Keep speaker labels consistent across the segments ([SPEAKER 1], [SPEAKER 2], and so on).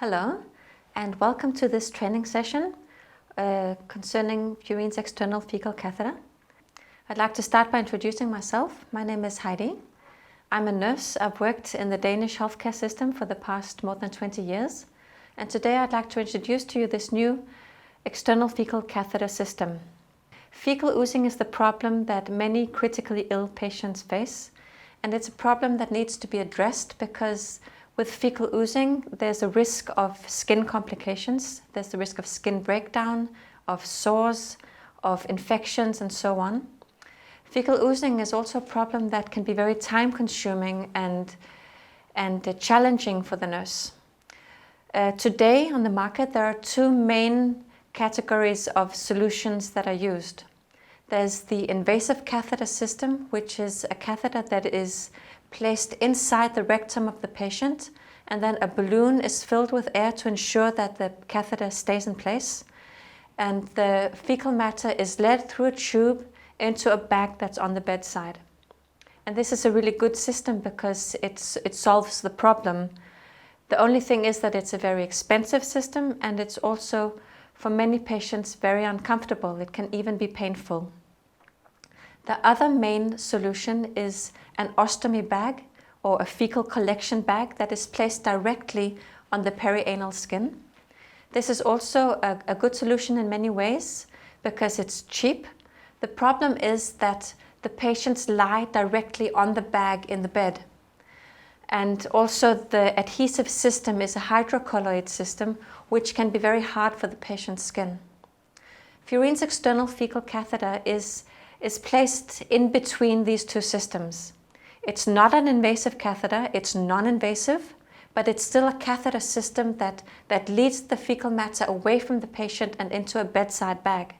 [SPEAKER 1] Hello, and welcome to this training session concerning Furine's external fecal catheter. I'd like to start by introducing myself. My name is Heidi. I'm a nurse. I've worked in the Danish healthcare system for the past more than 20 years. And today I'd like to introduce to you this new external fecal catheter system. Fecal oozing is the problem that many critically ill patients face. And it's a problem that needs to be addressed because with fecal oozing, there's a risk of skin complications. There's the risk of skin breakdown, of sores, of infections, and so on. Fecal oozing is also a problem that can be very time-consuming and challenging for the nurse. Today on the market, there are two main categories of solutions that are used. There's the invasive catheter system, which is a catheter that is placed inside the rectum of the patient, and then a balloon is filled with air to ensure that the catheter stays in place. And the fecal matter is led through a tube into a bag that's on the bedside. And this is a really good system because it solves the problem. The only thing is that it's a very expensive system, and it's also, for many patients, very uncomfortable. It can even be painful. The other main solution is an ostomy bag or a fecal collection bag that is placed directly on the perianal skin. This is also a good solution in many ways because it's cheap. The problem is that the patients lie directly on the bag in the bed. And also the adhesive system is a hydrocolloid system, which can be very hard for the patient's skin. Furine's external fecal catheter is placed in between these two systems. It's not an invasive catheter, it's non-invasive, but it's still a catheter system that leads the fecal matter away from the patient and into a bedside bag.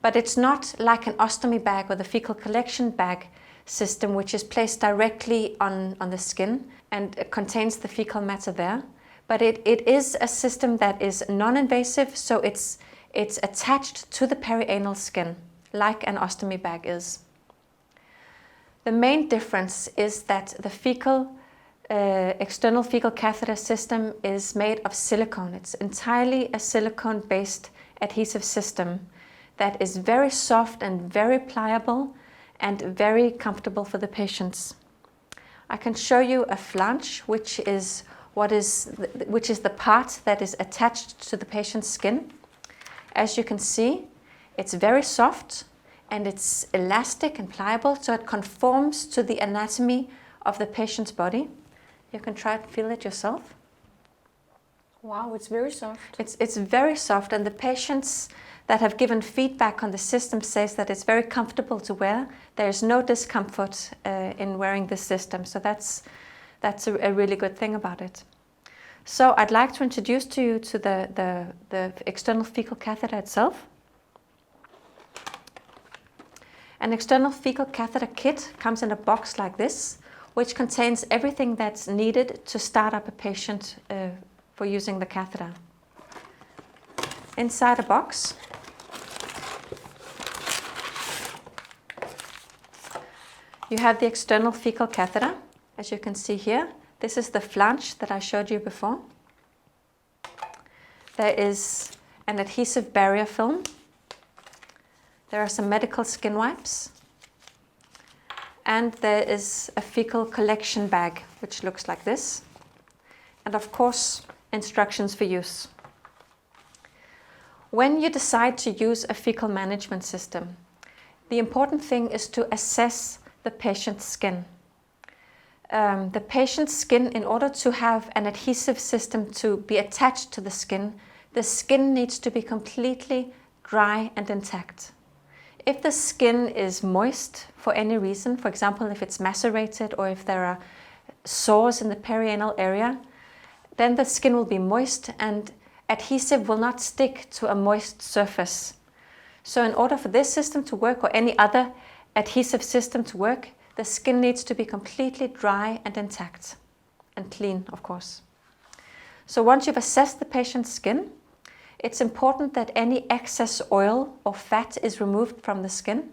[SPEAKER 1] But it's not like an ostomy bag or the fecal collection bag system, which is placed directly on the skin and contains the fecal matter there. But it is a system that is non-invasive, so it's attached to the perianal skin, like an ostomy bag is. The main difference is that the external fecal catheter system is made of silicone. It's entirely a silicone-based adhesive system that is very soft and very pliable and very comfortable for the patients. I can show you a flange, which is the part that is attached to the patient's skin. As you can see, it's very soft and it's elastic and pliable, so it conforms to the anatomy of the patient's body. You can try to feel it yourself.
[SPEAKER 2] Wow, it's very soft.
[SPEAKER 1] It's very soft, and the patients that have given feedback on the system says that it's very comfortable to wear. There's no discomfort in wearing this system, so that's a really good thing about it. So I'd like to introduce to you to the external fecal catheter itself. An external fecal catheter kit comes in a box like this, which contains everything that's needed to start up a patient for using the catheter. Inside a box, you have the external fecal catheter. As you can see here, this is the flange that I showed you before. There is an adhesive barrier film. There are some medical skin wipes. And there is a fecal collection bag, which looks like this. And of course, instructions for use. When you decide to use a fecal management system, the important thing is to assess the patient's skin. The patient's skin, in order to have an adhesive system to be attached to the skin needs to be completely dry and intact. If the skin is moist for any reason, for example, if it's macerated or if there are sores in the perianal area, then the skin will be moist and adhesive will not stick to a moist surface. So in order for this system to work or any other adhesive system to work, the skin needs to be completely dry and intact and clean, of course. So once you've assessed the patient's skin, it's important that any excess oil or fat is removed from the skin.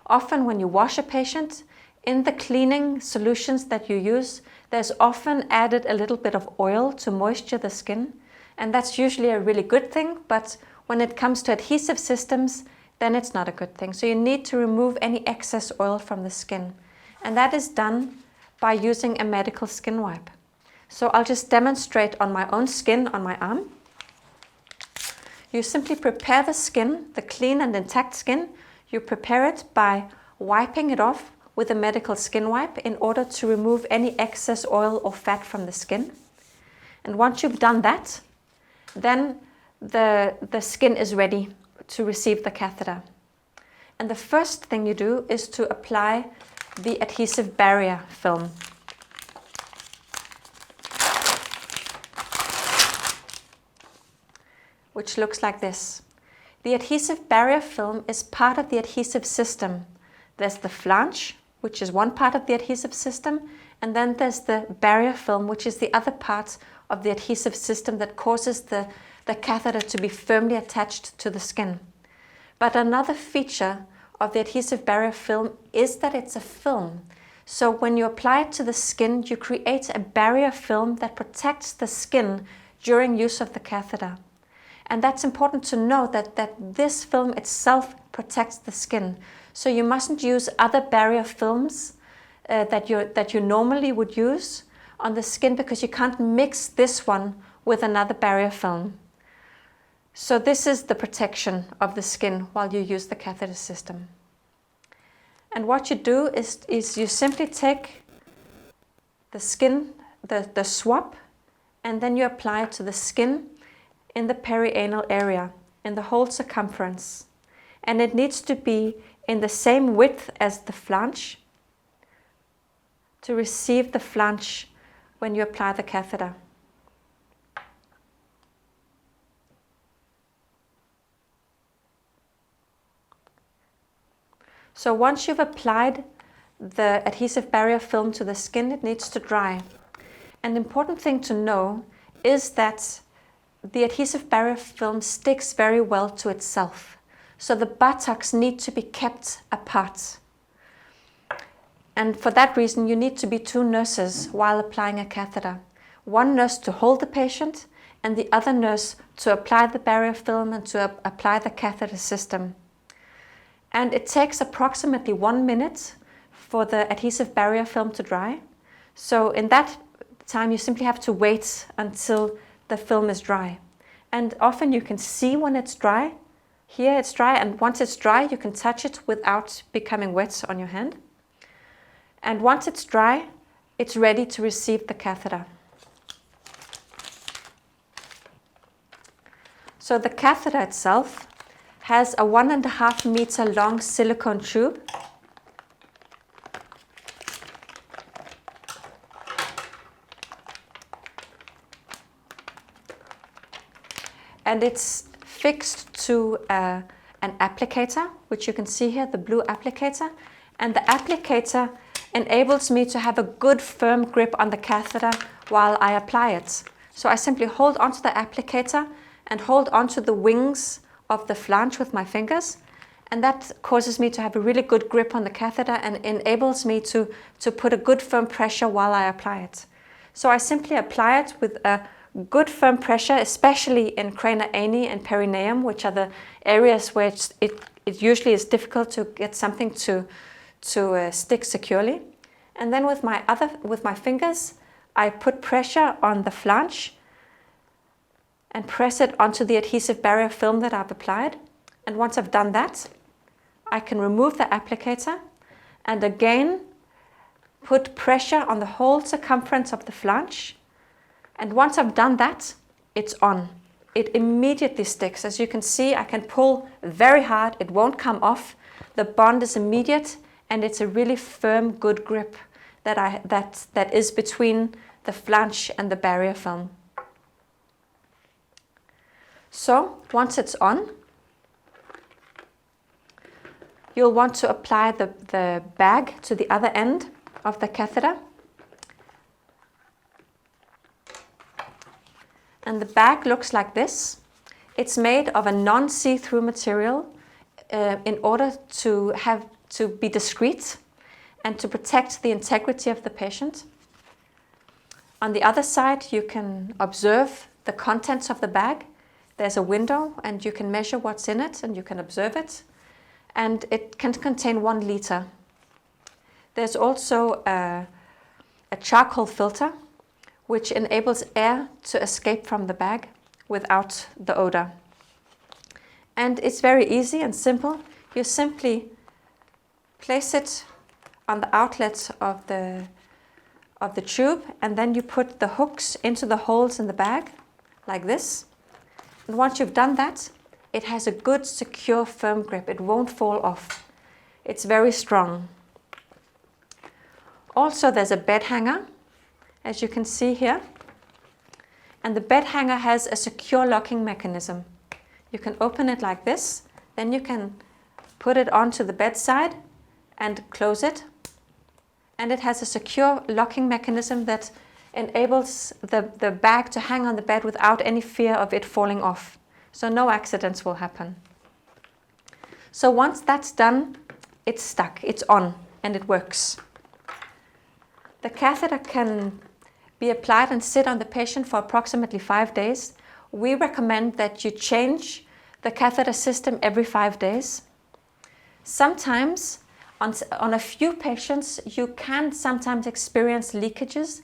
[SPEAKER 1] Often when you wash a patient, in the cleaning solutions that you use, there's often added a little bit of oil to moisture the skin. And that's usually a really good thing, but when it comes to adhesive systems, then it's not a good thing. So you need to remove any excess oil from the skin. And that is done by using a medical skin wipe. So I'll just demonstrate on my own skin, on my arm. You simply prepare the skin, the clean and intact skin. You prepare it by wiping it off with a medical skin wipe in order to remove any excess oil or fat from the skin. And once you've done that, then the skin is ready to receive the catheter. And the first thing you do is to apply the adhesive barrier film. Which looks like this. The adhesive barrier film is part of the adhesive system. There's the flange, which is one part of the adhesive system, and then there's the barrier film, which is the other part of the adhesive system that causes the catheter to be firmly attached to the skin. But another feature of the adhesive barrier film is that it's a film. So when you apply it to the skin, you create a barrier film that protects the skin during use of the catheter. And that's important to know that this film itself protects the skin. So you mustn't use other barrier films that you normally would use on the skin, because you can't mix this one with another barrier film. So this is the protection of the skin while you use the catheter system. And what you do is you simply take the skin, the swab, and then you apply it to the skin in the perianal area, in the whole circumference. And it needs to be in the same width as the flange to receive the flange when you apply the catheter. So once you've applied the adhesive barrier film to the skin, it needs to dry. An important thing to know is that the adhesive barrier film sticks very well to itself. So the buttocks need to be kept apart. And for that reason, you need to be two nurses while applying a catheter. One nurse to hold the patient, and the other nurse to apply the barrier film and to apply the catheter system. And it takes approximately 1 minute for the adhesive barrier film to dry. So in that time, you simply have to wait until the film is dry. And often you can see when it's dry. Here it's dry, and once it's dry, you can touch it without becoming wet on your hand. And once it's dry, it's ready to receive the catheter. So the catheter itself has a 1.5 meter long silicone tube. And it's fixed to an applicator, which you can see here, the blue applicator. And the applicator enables me to have a good firm grip on the catheter while I apply it. So I simply hold onto the applicator and hold onto the wings of the flange with my fingers. And that causes me to have a really good grip on the catheter and enables me to put a good firm pressure while I apply it. So I simply apply it with a good firm pressure, especially in crania ani and perineum, which are the areas where it usually is difficult to get something to stick securely. And then with my fingers, I put pressure on the flange and press it onto the adhesive barrier film that I've applied. And once I've done that, I can remove the applicator and again put pressure on the whole circumference of the flange. And once I've done that, it's on. It immediately sticks. As you can see, I can pull very hard. It won't come off. The bond is immediate, and it's a really firm, good grip that is between the flange and the barrier film. So once it's on, you'll want to apply the bag to the other end of the catheter. And the bag looks like this. It's made of a non-see-through material in order to be discreet and to protect the integrity of the patient. On the other side, you can observe the contents of the bag. There's a window and you can measure what's in it and you can observe it. And it can contain 1 liter. There's also a charcoal filter which enables air to escape from the bag without the odor. And it's very easy and simple. You simply place it on the outlet of the tube, and then you put the hooks into the holes in the bag, like this. And once you've done that, it has a good, secure, firm grip. It won't fall off. It's very strong. Also, there's a bed hanger, as you can see here. And the bed hanger has a secure locking mechanism. You can open it like this, then you can put it onto the bedside and close it. And it has a secure locking mechanism that enables the bag to hang on the bed without any fear of it falling off. So no accidents will happen. So once that's done, it's stuck, it's on, and it works. The catheter can be applied and sit on the patient for approximately 5 days. We recommend that you change the catheter system every 5 days. Sometimes, on a few patients, you can sometimes experience leakages.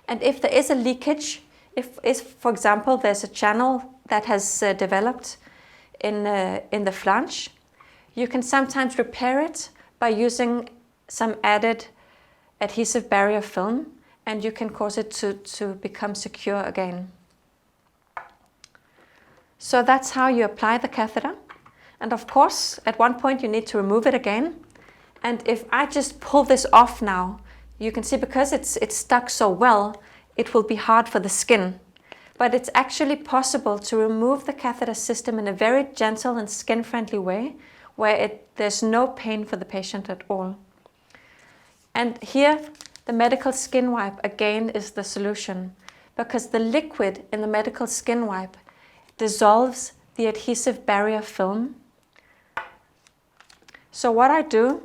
[SPEAKER 1] And if there is a leakage, if for example, there's a channel that has developed in the flange, you can sometimes repair it by using some added adhesive barrier film, and you can cause it to become secure again. So that's how you apply the catheter. And of course, at one point you need to remove it again. And if I just pull this off now, you can see because it's stuck so well, it will be hard for the skin. But it's actually possible to remove the catheter system in a very gentle and skin-friendly way, where there's no pain for the patient at all. And here, the medical skin wipe again is the solution, because the liquid in the medical skin wipe dissolves the adhesive barrier film. So what I do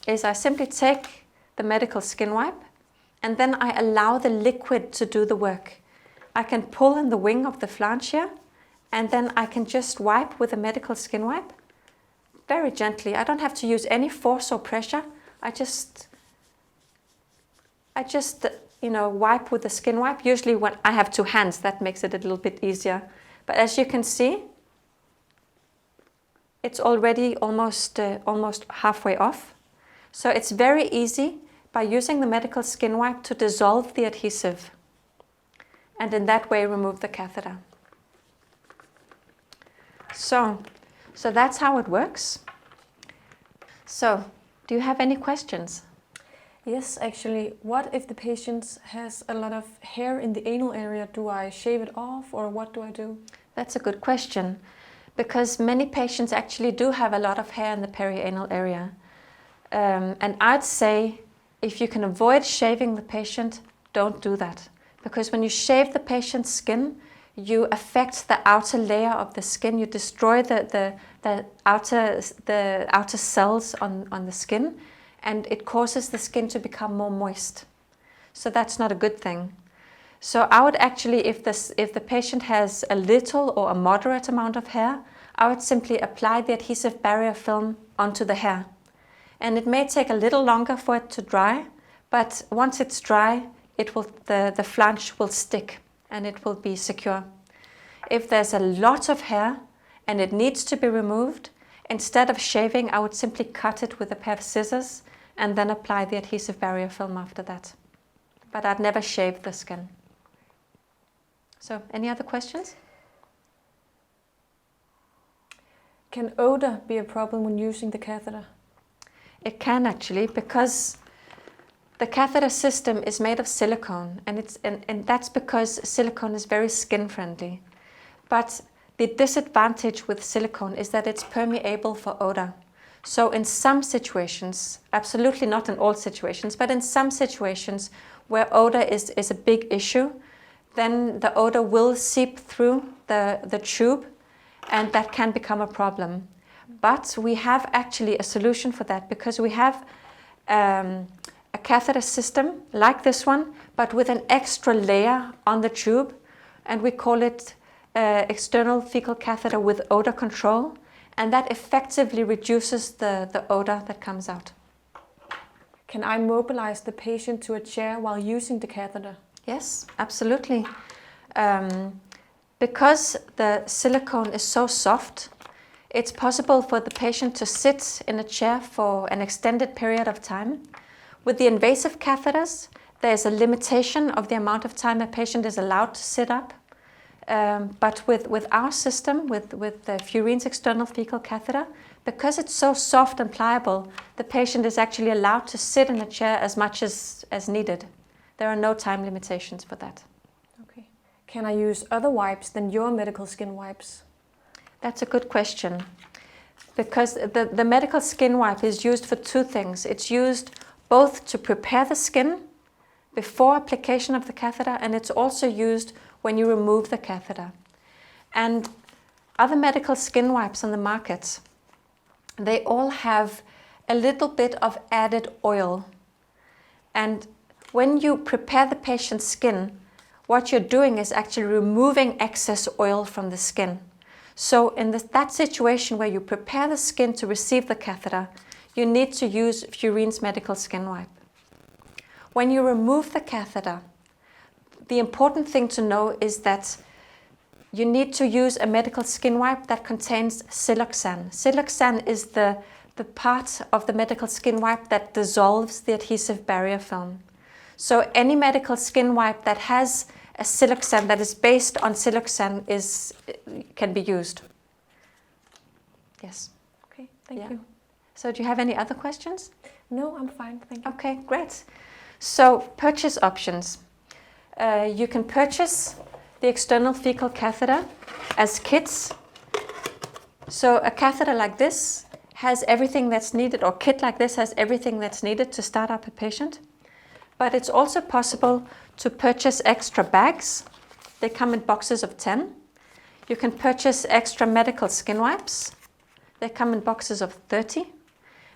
[SPEAKER 1] is I simply take the medical skin wipe and then I allow the liquid to do the work. I can pull in the wing of the flange here and then I can just wipe with a medical skin wipe very gently. I don't have to use any force or pressure. I just wipe with the skin wipe. Usually when I have 2 hands, that makes it a little bit easier. But as you can see, it's already almost halfway off. So it's very easy by using the medical skin wipe to dissolve the adhesive and in that way remove the catheter. So that's how it works. So, do you have any questions?
[SPEAKER 2] Yes, actually. What if the patient has a lot of hair in the anal area? Do I shave it off or what do I do?
[SPEAKER 1] That's a good question, because many patients actually do have a lot of hair in the perianal area. And I'd say if you can avoid shaving the patient, don't do that. Because when you shave the patient's skin, you affect the outer layer of the skin. You destroy the outer cells on the skin, and it causes the skin to become more moist. So that's not a good thing. So I would actually, if the patient has a little or a moderate amount of hair, I would simply apply the adhesive barrier film onto the hair. And it may take a little longer for it to dry, but once it's dry, the flange will stick and it will be secure. If there's a lot of hair and it needs to be removed, instead of shaving, I would simply cut it with a pair of scissors and then apply the adhesive barrier film after that. But I'd never shave the skin. So, any other questions?
[SPEAKER 2] Can odor be a problem when using the catheter?
[SPEAKER 1] It can actually, because the catheter system is made of silicone, and that's because silicone is very skin friendly. But the disadvantage with silicone is that it's permeable for odor. So in some situations, absolutely not in all situations, but in some situations where odor is a big issue, then the odor will seep through the tube, and that can become a problem. But we have actually a solution for that, because we have a catheter system like this one, but with an extra layer on the tube, and we call it external fecal catheter with odor control, and that effectively reduces the odor that comes out.
[SPEAKER 2] Can I mobilize the patient to a chair while using the catheter?
[SPEAKER 1] Yes, absolutely. Because the silicone is so soft, it's possible for the patient to sit in a chair for an extended period of time. With the invasive catheters, there's a limitation of the amount of time a patient is allowed to sit up. But with our system, with the Furine's external fecal catheter, because it's so soft and pliable, the patient is actually allowed to sit in a chair as much as needed. There are no time limitations for that.
[SPEAKER 2] Okay. Can I use other wipes than your medical skin wipes?
[SPEAKER 1] That's a good question. Because the medical skin wipe is used for two things. It's used both to prepare the skin before application of the catheter, and it's also used when you remove the catheter. And other medical skin wipes on the market, they all have a little bit of added oil. And when you prepare the patient's skin, what you're doing is actually removing excess oil from the skin. So in that situation where you prepare the skin to receive the catheter, you need to use Furine's medical skin wipe. When you remove the catheter, the important thing to know is that you need to use a medical skin wipe that contains siloxane. Siloxane is the part of the medical skin wipe that dissolves the adhesive barrier film. So any medical skin wipe that has a siloxane that is based on siloxane can be used. Yes.
[SPEAKER 2] Okay, thank you.
[SPEAKER 1] So do you have any other questions?
[SPEAKER 2] No, I'm fine, thank you.
[SPEAKER 1] Okay, great. So purchase options. You can purchase the external fecal catheter as kits. So a catheter like this has everything that's needed, or kit like this has everything that's needed to start up a patient. But it's also possible to purchase extra bags. They come in boxes of 10. You can purchase extra medical skin wipes. They come in boxes of 30.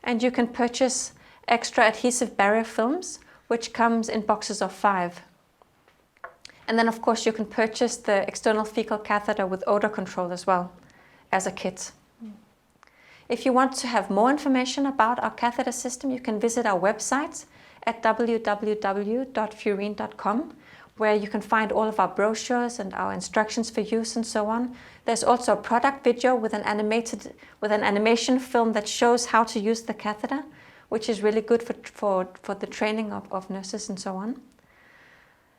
[SPEAKER 1] And you can purchase extra adhesive barrier films, which comes in boxes of 5. And then, of course, you can purchase the external fecal catheter with odor control as well as a kit. If you want to have more information about our catheter system, you can visit our website at www.furine.com, where you can find all of our brochures and our instructions for use and so on. There's also a product video with an animation film that shows how to use the catheter, which is really good for the training of nurses and so on.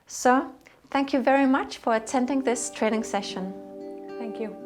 [SPEAKER 1] So, thank you very much for attending this training session.
[SPEAKER 2] Thank you.